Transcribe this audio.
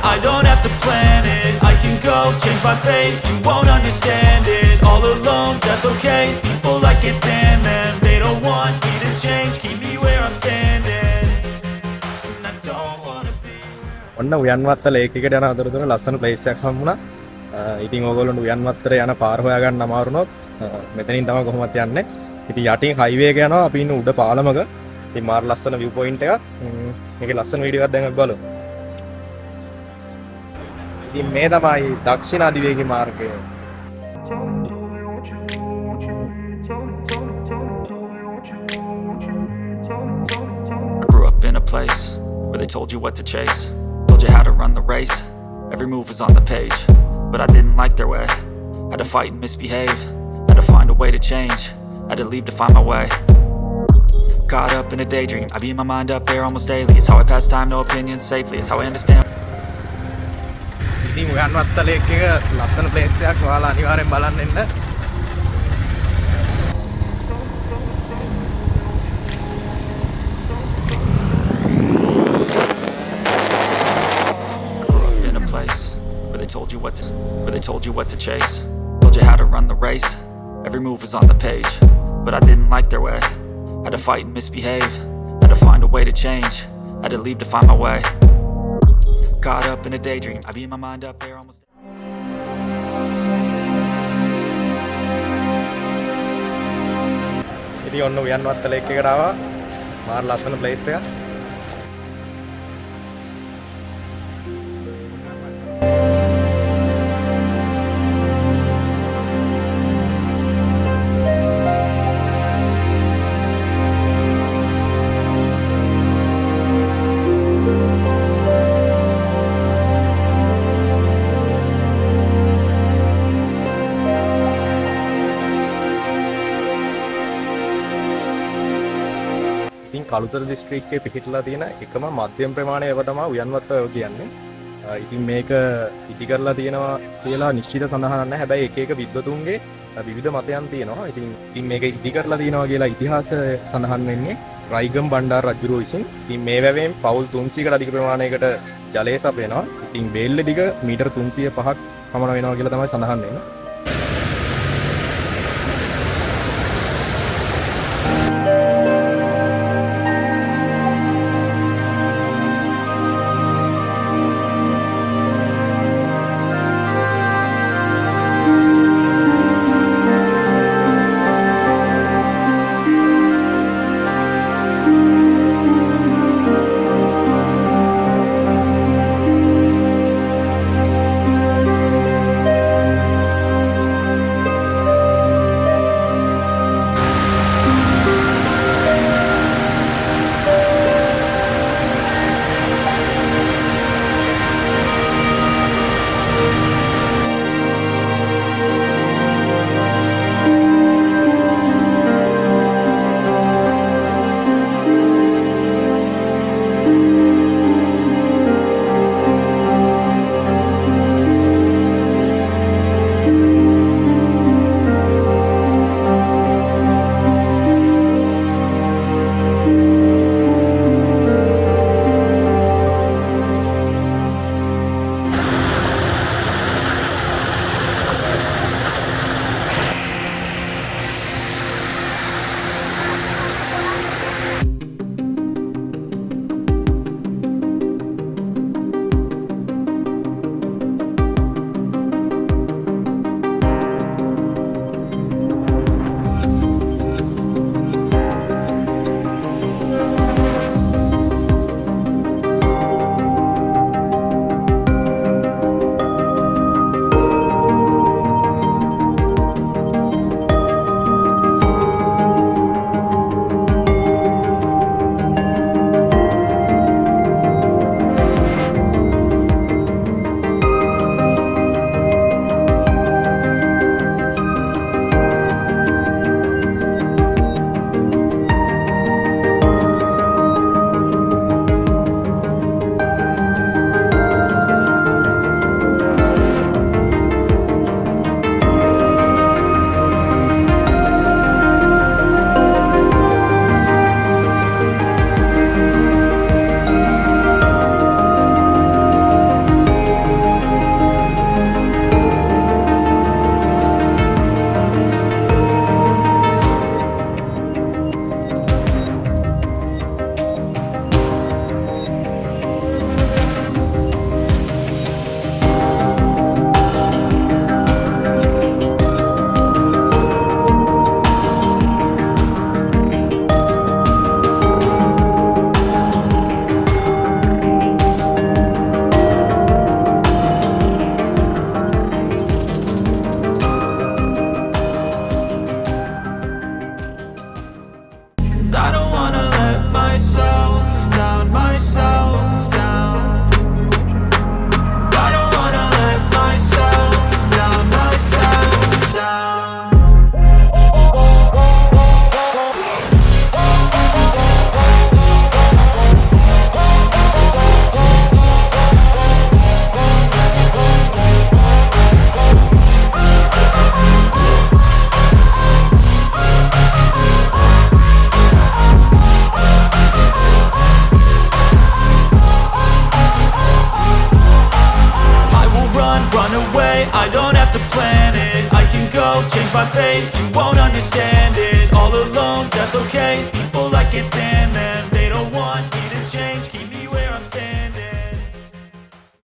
I don't have to plan it. I can go change my fate. You won't understand it. All alone, that's okay. People I can't stand them. They don't want me to change. Keep me where I'm standing. And I don't wanna be. ඔන්න උයන්වත්ත lake එකට යන අතරතුර ලස්සන place එකක් හම්බුණා. ඉතින් ඕගොල්ලන්ට උයන්වත්තට යන පාර හොයාගන්න අමාරු වුණොත් මෙතනින් තමයි කොහොමද යන්නේ. ඉතින් යටින් හයිවේ එක යනවා. අපි ඉන්නේ උඩ පාලමක. ඉතින් මාර ලස්සන view point එකක්. මේකේ ලස්සන වීඩියෝ එකක් දැන් අපි බලමු. ඉතින් මේ තමයි දක්ෂිණ අධිවේගී මාර්ගය. I grew up in a place where they told you what to chase, told you how to run the race. Every move was on the page, but I didn't like their way. Had to fight and misbehave, had to find a way to change, had to leave to find my way. Caught up in a daydream, I beat my mind up there almost daily. It's how I pass time, no opinions safely. It's how I understand. ඉතින් උයන්වත්ත lake එක ලස්සන place එකක්. ඔයාලා අනිවාර්යෙන් බලන්න එන්න. Where they told you what to chase, told you how to run the race. Every move was on the page, but I didn't like their way. Had to fight and misbehave, had to find a way to change, had to leave to find my way. Caught up in a daydream, I beat my mind up there almost. ඉතින් ඔන්න උයන්වත්ත lake එකට ආවා. මාර ලස්සන place එකක්. ඉතින් කළුතර දිස්ත්‍රික්කයේ පිහිටලා තියෙන එකම මධ්‍යම ප්‍රමාණය ඒව තමයි උයන්වත්ත කියන්නේ. ඉතින් මේක ඉදි කරලා තියෙනවා කියලා නිශ්චිත සඳහනක් නැහැ. හැබැයි එක එක විද්වතුන්ගේ විවිධ මතයන් තියෙනවා. ඉතින් මේක ඉදි කරලා තියෙනවා කියලා ඉතිහාසය සඳහන් වෙන්නේ රයිගම් බණ්ඩාර රජුරෝ විසින්. ඉතින් මේ වැවෙන් පවුල් 300කට අධික ප්‍රමාණයකට ජලය සපයනවා. ඉතින් බේල්ල දිග මීටර් 305ක් පමණ වෙනවා කියලා තමයි සඳහන් වෙන්නේ. by fate, you won't understand it. All alone, that's okay, people I can't stand them.